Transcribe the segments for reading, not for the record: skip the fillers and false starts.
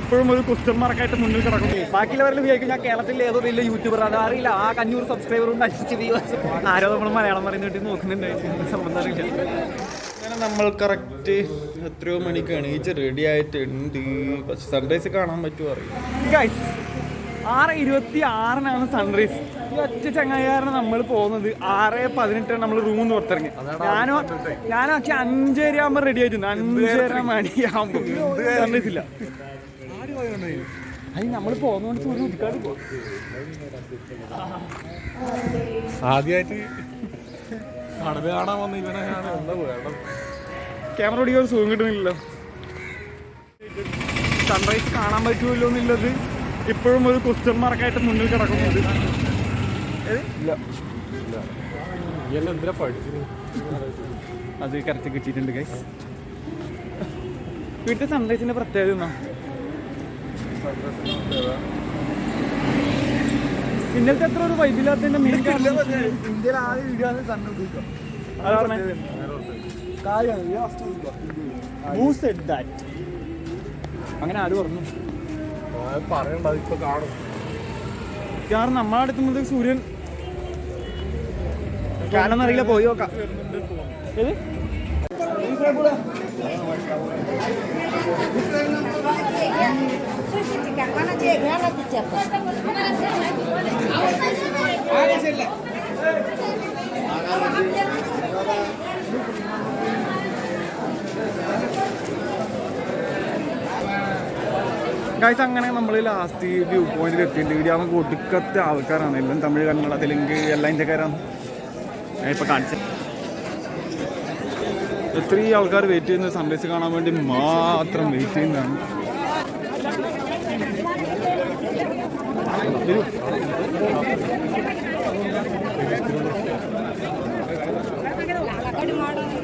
ഇപ്പോഴും ഒരു ക്വസ്റ്റ്യൻ മാർക്കായിട്ട് മുന്നിൽ കിടക്കും. ബാക്കിയുള്ളവരിൽ വിചാരിക്കും ഞാൻ കേരളത്തിലെ ഏതോ വലിയ യൂട്യൂബർ, അത് അറിയില്ല. ആ 500 സബ്സ്ക്രൈബറും നശിച്ച് വ്യൂവേഴ്സ് ആരോ നമ്മൾ മലയാളം പറയുന്നിട്ട് നോക്കുന്നുണ്ട്, സംബന്ധം അറിയില്ല. അങ്ങനെ നമ്മൾ കറക്റ്റ് എത്രയോ മണിക്ക് എണീച്ച് റെഡി ആയിട്ടുണ്ട്. പക്ഷെ സൺറൈസ് കാണാൻ പറ്റുമോ അറിയില്ല. Guys 6:26 sunrise. ഈ ഒറ്റ ചങ്ങായിക്കാരന് നമ്മൾ പോകുന്നത് 6:18 നമ്മൾ റൂമിൽ നിന്ന് പുറത്തിറങ്ങി. ഞാനൊക്കെ 5:30 ആകുമ്പോൾ റെഡി ആയിട്ടുണ്ട്. 5:30 മണിയാകുമ്പോൾ സൺറൈസ് ഇല്ല. അത് നമ്മൾ പോകുന്നതുകൊണ്ട് സൂര്യൻ ഉദിക്കാട് പോകും. ആദ്യമായിട്ട് കടൽ കാണാൻ വന്ന ഇവനെ എന്താ വേണം, ക്യാമറ ഓടിക്കാൻ ഒരു സുഖം കിട്ടുന്നില്ലല്ലോ. സൺറൈസ് കാണാൻ പറ്റുമല്ലോ എന്നുള്ളത് ഇപ്പോഴും ഒരു ക്വസ്റ്റ്യൻ മാർക്കായിട്ട് മുന്നിൽ കിടക്കുന്നത്. എന്തിനാ പഠിച്ചത്? അത് കറക്റ്റ് കിട്ടിയിട്ടുണ്ട് ഗൈസ്. വീട്ടിലെ സൺറൈസിന്റെ പ്രത്യേകത ഒന്നാ, ഇന്നലത്തെ അത്ര ഒരു വൈബില്ലാത്തതിന്റെ മെയിൻ കാരണം ഇന്ത്യയിൽ ആദ്യ വീഡിയോ ആണ് സൺ ഉദിക്കുക. അങ്ങനെ ആര് പറഞ്ഞു? പറയണ്ട, ഇപ്പൊ കാണും. കാരണം നമ്മളെ അടുത്തുമ്പോൾ സൂര്യൻ കാണാന്നറിയില്ല, പോയി നോക്കാം. ഏത് ഗൈസ്, അങ്ങനെ നമ്മൾ ലാസ്റ്റ് വ്യൂ പോയിന്റിൽ എത്തിയിട്ടുണ്ട്. ഇവിടെ നമുക്ക് ഒടുക്കത്തെ ആൾക്കാരാണ്, എല്ലാം തമിഴ്, കന്നഡ, തെലുങ്ക്, എല്ലാ ഇന്ത്യക്കാരാണ് ഇപ്പൊ കാണിച്ചത്. എത്രയും ആൾക്കാർ വെയിറ്റ് ചെയ്യുന്നത് സൺറൈസ് കാണാൻ വേണ്ടി മാത്രം വെയിറ്റ് ചെയ്യുന്നതാണ്.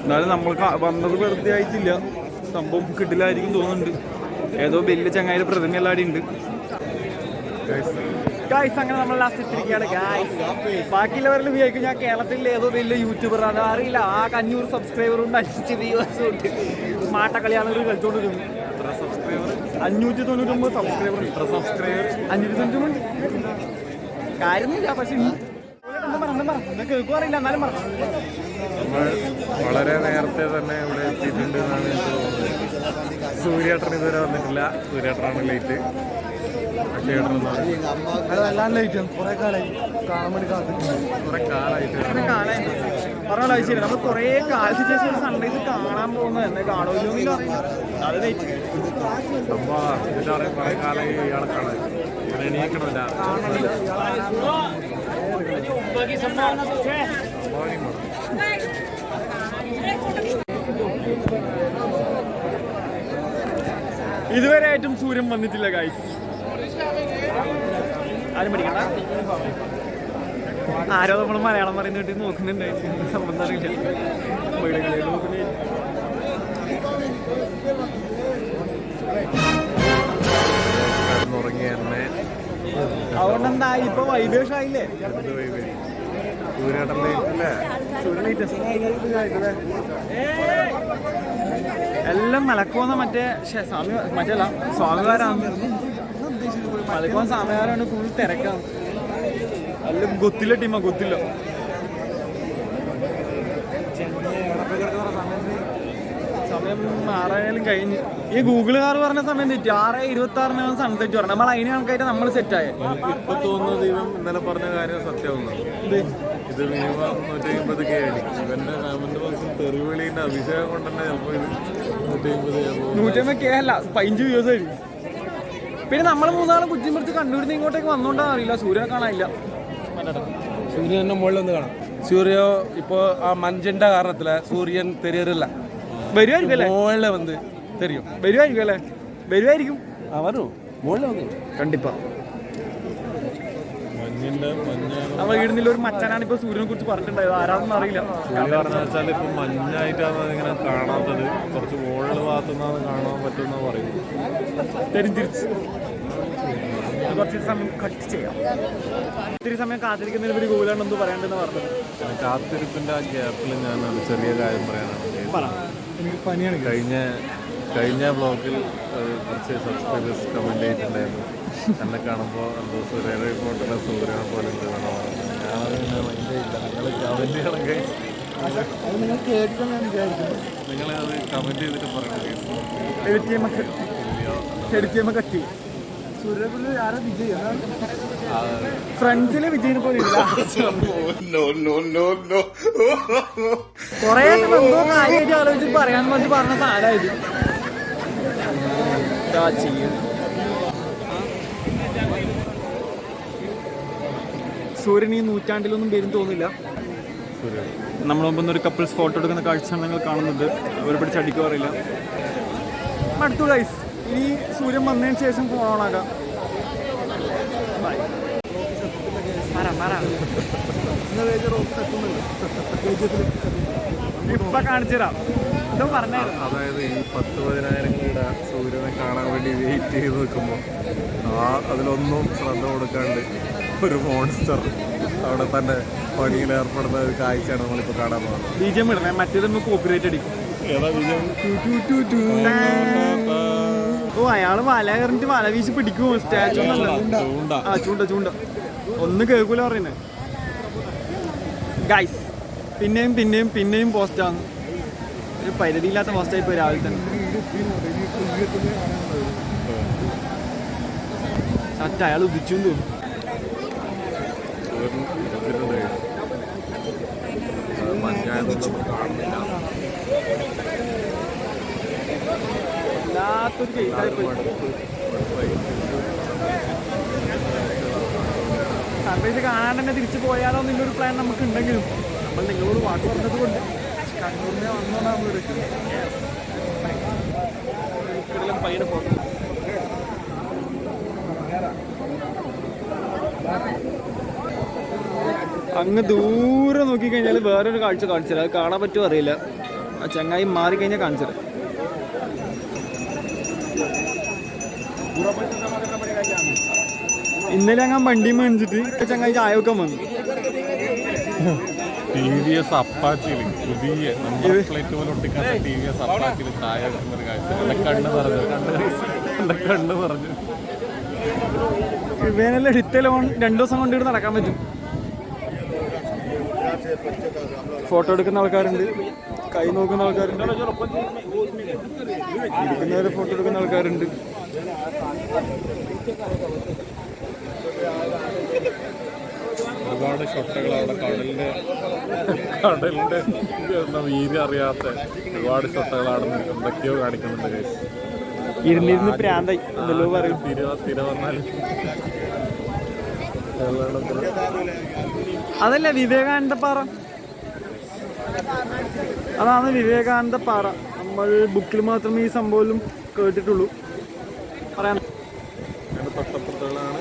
എന്നാലും നമ്മൾ വന്നത് വെറുതെ ആയിട്ടില്ല, സംഭവം കിട്ടില്ലായിരിക്കും തോന്നുന്നുണ്ട്. ഏതോ വലിയ ചങ്ങായിയുടെ പ്രതിമയെല്ലാം അടി ഉണ്ട് ഗായ്സ്. അങ്ങനെ നമ്മൾ ലാസ്റ്റ് എത്തിയിരിക്കുകയാണ് ഗായ്സ്. ബാക്കിയുള്ളവരിൽ വിചാരിക്കും ഞാൻ കേരളത്തിലെ ഏതോ വലിയ യൂട്യൂബർ, അത് അറിയില്ല. ആ 500 സബ്സ്ക്രൈബറും നശിച്ച് വ്യൂവേഴ്സും ഉണ്ട്. മാട്ടക്കളിയാണ് ഒരു കളിച്ചോണ്ടിരുന്നു. 599 സബ്സ്ക്രൈബർ. 599 കാര്യമൊന്നുമില്ല. പക്ഷെ കേൾക്കും അറിയില്ല, എന്നാലും പറഞ്ഞു. നമ്മൾ വളരെ നേരത്തെ തന്നെ ഇവിടെ എത്തിയിട്ടുണ്ട് എന്നാണ് എനിക്ക് തോന്നുന്നത്. സൂര്യേട്ടൻ ഇതുവരെ വന്നിട്ടില്ല. സൂര്യേട്ടനാണ് ലേറ്റ്. അതെല്ലാം ലേറ്റാണ്. കുറെ കാലമായി കാണാൻ വേണ്ടി കാത്തിട്ടുണ്ട്. കുറെ കാലമായിട്ട് പറഞ്ഞ ആവശ്യമില്ല. നമ്മൾ കുറേ കാലത്തിന് ശേഷം ഒരു സൺറൈസ് കാണാൻ പോകുന്നത് എന്നെ കാണുമല്ലോ അറിയില്ല. അത് ലേറ്റ് കുറെ കാലമായി ഇയാളെ കാണാൻ. എണീക്കണമില്ല. ഇതുവരെ ആയിട്ടും സൂര്യൻ വന്നിട്ടില്ല ഗൈസ്. ആരും പഠിക്കണ്ട, ആരോ നമ്മൾ മലയാളം പറയുന്നിട്ട് നോക്കുന്നുണ്ട്, സംബന്ധം അറിയില്ല. കിടന്നുറങ്ങി തന്നെ. അതുകൊണ്ട് എന്താ ഇപ്പൊ വൈബേഷായില്ലേ? സൂര്യേട്ടൻ ലേറ്റല്ലേ? എല്ലാം മലക്കോന്ന മറ്റേ സ്വാമി, മറ്റല്ല സ്വാമിമാരാണ്. മലക്കോന്ന സ്വാമിമാരാണ്. ഫുൾ തിരക്കാണ്. എല്ലാം ഗൊത്തില്ല ടീമാ, ഗൊത്തില്ല. സമയം 6 കഴിഞ്ഞ്. ഈ ഗൂഗിളുകാർ പറഞ്ഞ സമയം തെറ്റി. 6:26 സൺസെറ്റ് പറഞ്ഞു. നമ്മൾ അതിന് കണക്കായിട്ട് നമ്മൾ സെറ്റായേ. ഇപ്പൊ തോന്നുന്നത് ഇവൻ ഇന്നലെ പറഞ്ഞ കാര്യം സത്യമാവുന്നു. ഇത് മിനിമം 150K ആയിരിക്കും. ഇവന്റെ കമന്റ് ബോക്സിൽ തെറിവിളിന്റെ അഭിഷേകം കൊണ്ട് തന്നെ ചിലപ്പോ ഇത് 150K അല്ല, 15 വ്യൂസ് ആയിരിക്കും. പിന്നെ നമ്മൾ മൂന്നാളും കുറ്റിമ്പുറത്ത് കണ്ണൂരിന്ന് ഇങ്ങോട്ടേക്ക് വന്നോണ്ടാ അറിയില്ല, സൂര്യനെ കാണാനില്ല. സൂര്യന്റെ മുകളിൽ ഒന്ന് കാണാം. സൂര്യ ഇപ്പൊ ആ മഞ്ഞിന്റെ കാരണത്തില് സൂര്യൻ തെരിയറില്ല. വരുമായിരിക്കും അല്ലേ? മുകളിൽ വന്ന് തെരിയും. വരുമായിരിക്കും അല്ലേ? വരുമായിരിക്കും. വരും മുകളിൽ വന്നു കണ്ടിപ്പാ. നമ്മൾ വീടുന്നില്ല ഒരു മച്ചാനാണ് ഇപ്പൊ സൂര്യനെ കുറിച്ച് പറഞ്ഞിട്ടുണ്ടായത്. ആരാണെന്ന് അറിയില്ല. വെച്ചാൽ ഇപ്പൊ മഞ്ഞായിട്ടാണ് അതിങ്ങനെ കാണാത്തത്. കുറച്ച് മുകളിൽ ഭാഗത്തുനിന്നാണ് കാണാൻ പറ്റുന്ന പറയുന്നത്. തിരിച്ച് കുറച്ച് സമയം കട്ട് ചെയ്യാം. ഒത്തിരി സമയം കാത്തിരിക്കുന്നതിന് ഒരു ഗൂഗിളാണെന്ന് പറയണ്ടെന്ന് പറഞ്ഞത്. കാത്തിരിപ്പിന്റെ ആ ഗ്യാപ്പിൽ ഞാൻ ചെറിയ കാര്യം പറയാനാണ്. എനിക്ക് പനിയാണ്. കഴിഞ്ഞ കഴിഞ്ഞ ബ്ലോഗിൽ കുറച്ച് സബ്സ്ക്രൈബേഴ്സ് കമൻറ്റ് ചെയ്തിട്ടുണ്ടായിരുന്നു. എന്നെ കാണുമ്പോൾ എന്തോ സൂര്യ റിപ്പോർട്ടിലെ സൂര്യനെ പോലെ ഉണ്ട് ഞാനതിനെ മൈൻഡ് ചെയ്യില്ല. നിങ്ങൾ കമൻറ്റ് ചെയ്യണമെങ്കിൽ നിങ്ങളത് കമൻറ്റ് ചെയ്തിട്ട് കട്ടി ഫ്രണ്ട്സിലെ വിജയിനെ പോലെ ഇല്ല. കൊറേ എന്തോ കാര്യമായിട്ട് ആലോചിച്ച് പറയാൻ വേണ്ടി പറഞ്ഞ സാധനമായത്. സൂര്യൻ ഈ നൂറ്റാണ്ടിലൊന്നും വരും തോന്നില്ല. നമ്മുടെ മുമ്പ് ഒരു കപ്പിൾസ് ഫോട്ടോ എടുക്കുന്ന കാഴ്ചയാണ് നിങ്ങൾ കാണുന്നത്. അവർ പിടിച്ച് അടിക്കാറില്ല. അടുത്തു ഗൈസ്, ഇനി സൂര്യൻ വന്നതിന് ശേഷം ഫോൺ ഓണാക്കാം. ഇപ്പൊ കാണിച്ചു തരാം. എന്തോ പറഞ്ഞായിരുന്നു. അതായത് ഈ 10,000 കൂടെ സൂര്യനെ കാണാൻ വേണ്ടി വെയിറ്റ് ചെയ്ത് നിൽക്കുമ്പോൾ അതിലൊന്നും ശ്രദ്ധ കൊടുക്കാണ്ട് ഒരു മോൺസ്റ്റർ അവിടെ തന്നെ പണിയിൽ ഏർപ്പെടുന്ന ഒരു കാഴ്ചയാണ് നമ്മളിപ്പോൾ കാണാൻ പോകുന്നത്. ബിജിഎം ഇടണേ, മറ്റേത് നമുക്ക് കോപ്പിറൈറ്റ് അടിക്കും. ഓ, അയാള് വല കയറിട്ട് വല വീശി പിടിക്കുമോ? സ്റ്റാച്ചു ചൂണ്ട ഒന്ന് കേൾക്കൂല പറയുന്നത്. ഗൈസ്, പിന്നെയും പോസ്റ്റാണ്. ഒരു പരിധിയില്ലാത്ത പോസ്റ്റായി പോയി രാവിലെ തന്നെ. സത്യം അയാൾ ഉദിച്ചു തോന്നുന്നു. വല്ലാത്തൊരു കേസായി പോയി. സർപ്രൈസ് കാണാണ്ട് തന്നെ തിരിച്ചു പോയാലോ എന്നുള്ളൊരു പ്ലാൻ നമുക്ക് ഉണ്ടെങ്കിലും നമ്മൾ നിങ്ങളോട് വാക്ക് പറഞ്ഞത് കൊണ്ട് കണ്ണൂരിനെ വന്നോണ്ടാണ് നമ്മൾ എടുക്കുന്നത്. പയ്യനെ ഫോട്ടോ അങ്ങ് ദൂരെ നോക്കിക്കഴിഞ്ഞാൽ വേറൊരു കാഴ്ച കാണിച്ചത്. അത് കാണാൻ പറ്റുമോ അറിയില്ല. ആ ചങ്ങായി മാറിക്കഴിഞ്ഞാൽ കാണിച്ചത്. ഇന്നലെ അങ്ങ് വണ്ടി മേടിച്ചിട്ട് ചങ്ങായി ചായ വെക്കാൻ വന്നു. TVS അപ്പാച്ചിയിൽ പുതിയ നമ്മുടെ പ്ലേറ്റ് പോലെ ഒട്ടിക്കാത്ത TVS അപ്പാച്ചിയിൽ ചായ വെക്കുന്ന ഒരു കാഴ്ച എൻ്റെ കണ്ണ് പറഞ്ഞു. ഇവനെല്ലാം എടുത്ത ലോൺ 2 ദിവസം കൊണ്ടിട്ട് നടക്കാൻ പറ്റും. ഫോട്ടോ എടുക്കുന്ന ആൾക്കാരുണ്ട്, കൈ നോക്കുന്ന ആൾക്കാരുണ്ട്, ഇരിക്കുന്നവരെ ഫോട്ടോ എടുക്കുന്ന ആൾക്കാരുണ്ട്. ഒരുപാട് ഷോട്ടുകൾ അവിടെ കടലിൻ്റെ വീതി അറിയാത്ത ഒരുപാട് ഷോട്ടുകൾ അവിടെ എന്തൊക്കെയോ കാണിക്കുന്നുണ്ട്. കേസ് ഇരുന്നിരുന്ന് പ്രാന്തായി എന്തല്ലോ പറയും. തിര വന്നാൽ അതല്ല വിവേകാനന്ദ പാറ, അതാണ് വിവേകാനന്ദ പാറ. നമ്മൾ ബുക്കിൽ മാത്രമേ ഈ സംഭവം കേട്ടിട്ടുള്ളൂ. പറയാൻ തൊട്ടപ്പുറത്തുകളാണ്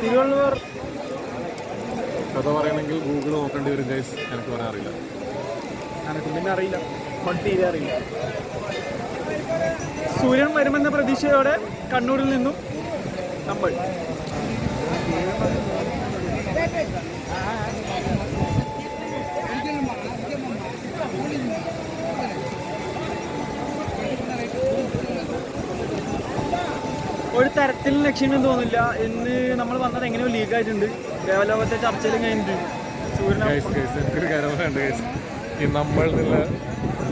തിരുവള്ളൂർ. കഥ പറയണമെങ്കിൽ ഗൂഗിൾ നോക്കേണ്ടി വരും ഗൈസ്. എനിക്ക് പറയാൻ അറിയില്ല. എനക്ക് പിന്നെ അറിയില്ല, തീരെ അറിയില്ല. സൂര്യൻ വരുമെന്ന പ്രതീക്ഷയോടെ കണ്ണൂരിൽ നിന്നും നമ്മൾ ഒരു തരത്തിൽ ലക്ഷ്യമെന്ന് തോന്നില്ല. ഇന്ന് നമ്മൾ വന്നത് എങ്ങനെയോ ലീക്കായിട്ടുണ്ട്. ദേവലോകത്തെ ചർച്ചയിലും കഴിഞ്ഞിട്ട് എനിക്കൊരു കാര്യം വേണ്ട ഗൈസ്. ഈ നമ്മളിൽ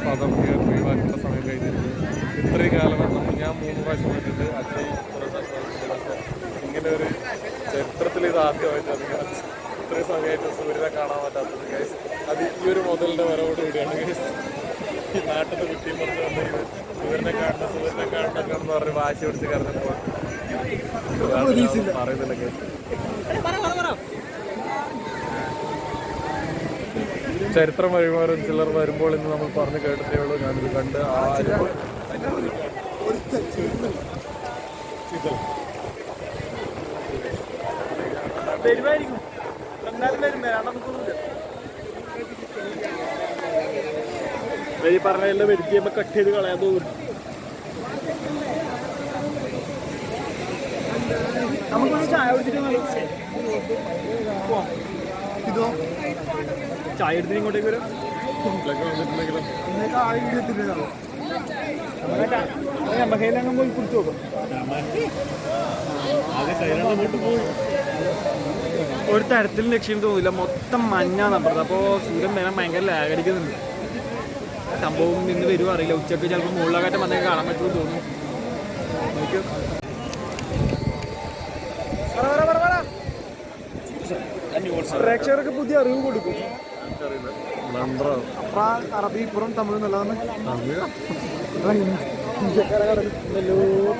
പദം ഒഴിവാക്കുന്ന സമയം കഴിഞ്ഞിട്ട് ഇത്രയും കാലം ഞാൻ 3 പ്രാവശ്യം വന്നിട്ടുണ്ട്. ഇങ്ങനെ ഒരു ചരിത്രത്തിൽ ഇത് ആദ്യമായിട്ട് അതിങ്ങനെ ഇത്രയും സമയമായിട്ട് സൂര്യനെ കാണാൻ പറ്റാത്തത് ഗൈസ്. അത് ഈ ഒരു മുതലിൻ്റെ വരവോട് കൂടിയാണ് ഗൈസ്. ഈ നാട്ടിൽ കുട്ടിയും പുറത്ത് വന്നിട്ട് സൂര്യനെ കാണണമെന്ന് പറഞ്ഞ് വാശി പിടിച്ച് കറഞ്ഞപ്പോൾ പറയുന്നില്ല ഗൈസ്. ചരിത്രം വഴിമാറും ചിലർ വരുമ്പോൾ എന്ന് നമ്മൾ പറഞ്ഞ് കേട്ടതേ ഉള്ളൂ. ഞാനിത് കണ്ട് പറഞ്ഞെല്ലാം വരുത്തിയപ്പോ കട്ട് ചെയ്ത് കളയാൻ തോന്നുന്നു. നമുക്കൊരു ചായ കുടിച്ചിട്ട് ഇതോ ചായ എടുത്തിട്ട് ഇങ്ങോട്ടേക്ക് വരാം. യമഹയിലങ്ങ് പോയി കുടിച്ചു നോക്കും. ഒരു തരത്തിലും ലക്ഷ്യം തോന്നില്ല, മൊത്തം മഞ്ഞാണ് അപ്പുറത്ത്. അപ്പോൾ സൂര്യൻ വരാൻ ഭയങ്കര ലാഗടിക്കുന്നുണ്ട്. സംഭവം നിന്ന് വരുമോ അറിയില്ല. ഉച്ചക്ക് ചിലപ്പോൾ മുകളിലകറ്റം വന്നേക്ക് കാണാൻ പറ്റുമെന്ന് തോന്നുന്നു. പ്രേക്ഷകർക്ക് പുതിയ അറിവ് കൊടുക്കും. അപ്പൊ അറബി ഇപ്പുറം തമിഴ് നല്ലതാണ്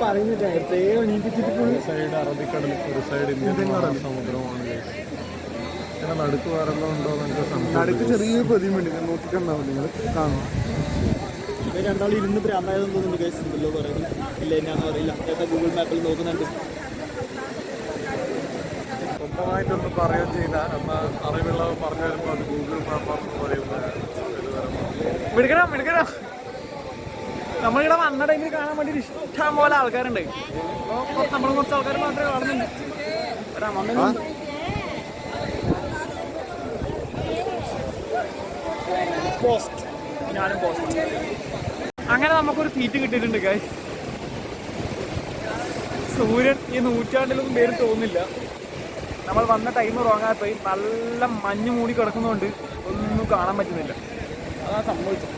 പറയുന്നില്ല. നേരത്തെ എണീപ്പിച്ചിട്ട് സൈഡ് അറബിക്കടൽ, ഒരു സൈഡ് ഇന്ത്യൻ സമുദ്രമാണ്. നടുക്ക് വേറെ ഉണ്ടോ നടുക്ക് ചെറിയൊരു പ്രതിമയുണ്ട്, നോക്കിക്കണ്ടാവും നിങ്ങൾ കാണും. രണ്ടാളും ഇരുന്ന് പ്രാന്തായതെന്ന് തോന്നുന്നുണ്ട്. കേസ് ഉണ്ടല്ലോ പറയുന്നത്. ഇല്ല എന്നാന്ന് അറിയില്ല. ഗൂഗിൾ മാപ്പിൽ നോക്കുന്നുണ്ട്. സ്വന്തമായിട്ടൊന്ന് പറയുകയും ചെയ്ത എന്നാൽ അറിവുള്ളവർ പറഞ്ഞു വരുമ്പോൾ അത് ഗൂഗിൾ മാപ്പാണെന്ന് പറയുന്നത്. മിടുക്കണം. നമ്മളിവിടെ വന്ന ടൈമിൽ കാണാൻ വേണ്ടി ഇഷ്ടം പോലെ ആൾക്കാരുണ്ട്. അപ്പോൾ നമ്മൾ കുറച്ച് ആൾക്കാർ മാത്രമേ കാണുന്നുണ്ട്. പോസ്റ്റ്, ഞാനും പോസ്റ്റ്. അങ്ങനെ നമുക്കൊരു സീറ്റ് കിട്ടിയിട്ടുണ്ട് ഗൈസ്. സൂര്യൻ ഈ നൂറ്റാണ്ടിലൊന്നും പേര് തോന്നില്ല. നമ്മൾ വന്ന ടൈം റോങ്ങായിപ്പോയി. നല്ല മഞ്ഞ് മൂടി കിടക്കുന്നതുകൊണ്ട് ഒന്നും കാണാൻ പറ്റുന്നില്ല. അതാണ് സംഭവിച്ചത്.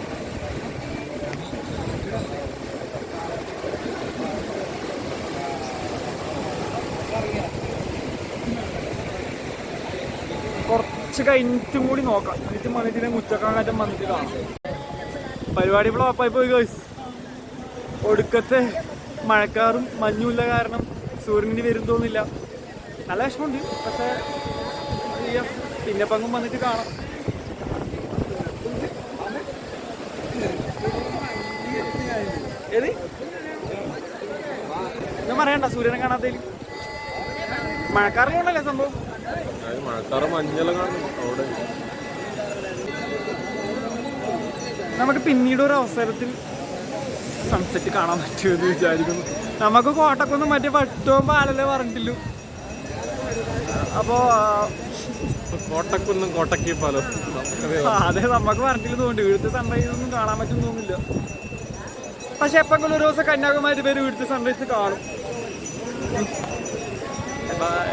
കുറച്ച് കഴിഞ്ഞിട്ടും കൂടി നോക്കാം. എന്നിട്ടും വന്നിട്ട് ഉച്ചക്കാലം വന്നിട്ട് കാണാം. പരിപാടി ഫ്ലോപ്പായി പോയി ഗൈസ്. ഒടുക്കത്തെ മഴക്കാറും മഞ്ഞുമില്ല കാരണം സൂര്യന് വരും തോന്നില്ല. നല്ല വിഷമമുണ്ട്. പക്ഷേ പിന്നെ പങ്കും വന്നിട്ട് കാണാം. ഏത് ഞാൻ പറയണ്ട, സൂര്യനെ കാണാത്തതിൽ മഴക്കാറും കൊണ്ടല്ലേ സംഭവം. മഴക്കാറ് മഞ്ഞെല്ലാം കാണുന്നു അവിടെ. നമുക്ക് പിന്നീട് ഒരു അവസരത്തിൽ സൺസെറ്റ് കാണാൻ പറ്റുമെന്ന് വിചാരിക്കുന്നു. നമുക്ക് കോട്ടക്കൊന്നും മറ്റേ വട്ടവും പാലല്ലേ പറഞ്ഞിട്ടില്ലു. അപ്പോൾ കോട്ടക്കുന്നും കോട്ടക്കി പാലം അതെ നമുക്ക് പറഞ്ഞിട്ടില്ല തോന്നുന്നുണ്ട്. ഇവിടുത്തെ സൺറൈസ് ഒന്നും കാണാൻ പറ്റും തോന്നില്ല. പക്ഷെ എപ്പോഴെങ്കിലും ഒരു ദിവസം കന്യാകുമാരി പേര് ഇവിടുത്തെ സൺറൈസ് കാണും. ബൈ.